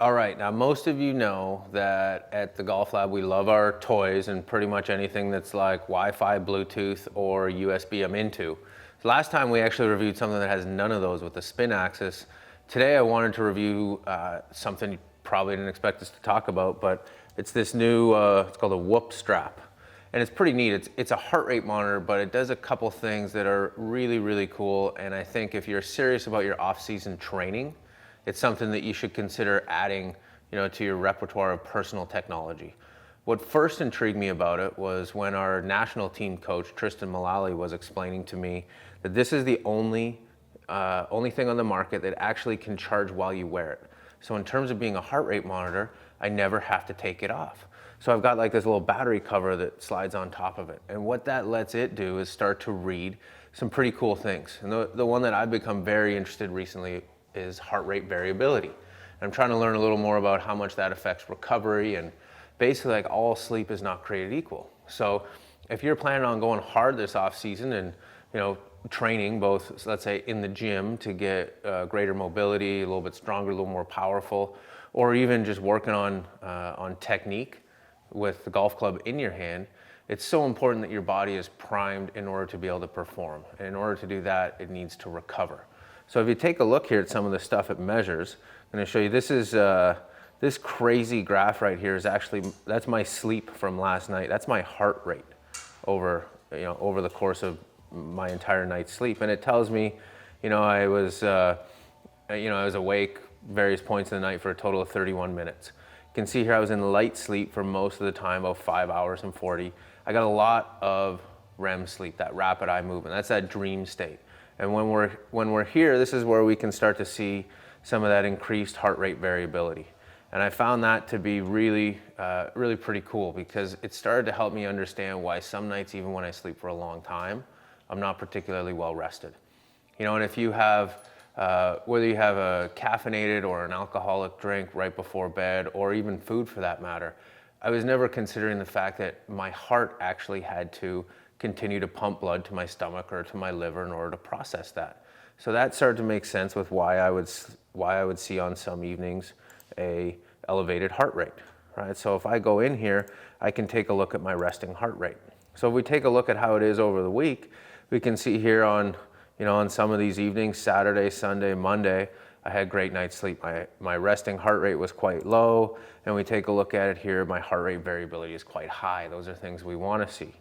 All right, now most of you know that at the Golf Lab we love our toys and pretty much anything that's like Wi-Fi, Bluetooth, or USB I'm into. Last time we actually reviewed something that has none of those with the Spin Axis. Today I wanted to review something you probably didn't expect us to talk about, but it's this new, it's called a Whoop strap. And it's pretty neat. It's a heart rate monitor, but it does a couple things that are really, really cool. And I think if you're serious about your off-season training, it's something that you should consider adding, to your repertoire of personal technology. What first intrigued me about it was when our national team coach, Tristan Mullally, was explaining to me that this is the only thing on the market that actually can charge while you wear it. So in terms of being a heart rate monitor, I never have to take it off. So I've got like this little battery cover that slides on top of it. And what that lets it do is start to read some pretty cool things. And the one that I've become very interested recently is heart rate variability. And I'm trying to learn a little more about how much that affects recovery, and basically like all sleep is not created equal. So if you're planning on going hard this off season and training both, let's say in the gym to get greater mobility, a little bit stronger, a little more powerful, or even just working on technique with the golf club in your hand, it's so important that your body is primed in order to be able to perform. And in order to do that, it needs to recover. So if you take a look here at some of the stuff it measures, I'm going to show you, this crazy graph right here is actually, that's my sleep from last night. That's my heart rate over the course of my entire night's sleep. And it tells me, I was awake various points in the night for a total of 31 minutes. You can see here I was in light sleep for most of the time, about 5 hours and 40. I got a lot of REM sleep, that rapid eye movement. That's that dream state. And when we're here, this is where we can start to see some of that increased heart rate variability. And I found that to be really, really pretty cool, because it started to help me understand why some nights, even when I sleep for a long time, I'm not particularly well rested. And if you have, whether you have a caffeinated or an alcoholic drink right before bed, or even food for that matter, I was never considering the fact that my heart actually had to continue to pump blood to my stomach or to my liver in order to process that. So that started to make sense with why I would see on some evenings a elevated heart rate, right? So if I go in here, I can take a look at my resting heart rate. So if we take a look at how it is over the week, we can see here on some of these evenings, Saturday, Sunday, Monday, I had great night's sleep. My resting heart rate was quite low, and we take a look at it here, my heart rate variability is quite high. Those are things we want to see.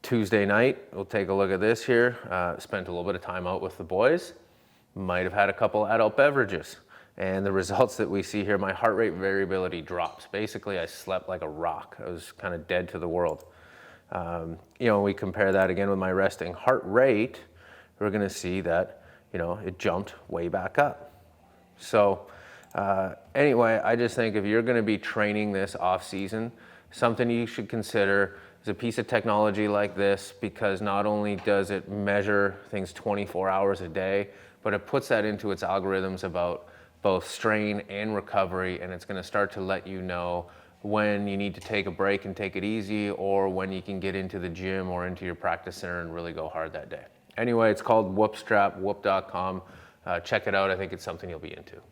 Tuesday night, we'll take a look at this here. Spent a little bit of time out with the boys. Might have had a couple adult beverages. And the results that we see here, my heart rate variability drops. Basically, I slept like a rock. I was kind of dead to the world. We compare that again with my resting heart rate, we're going to see that, it jumped way back up. So anyway, I just think if you're going to be training this off season, something you should consider is a piece of technology like this, because not only does it measure things 24 hours a day, but it puts that into its algorithms about both strain and recovery, and it's going to start to let you know when you need to take a break and take it easy, or when you can get into the gym or into your practice center and really go hard that day. Anyway, it's called Whoop Strap, whoop.com. Check it out. I think it's something you'll be into.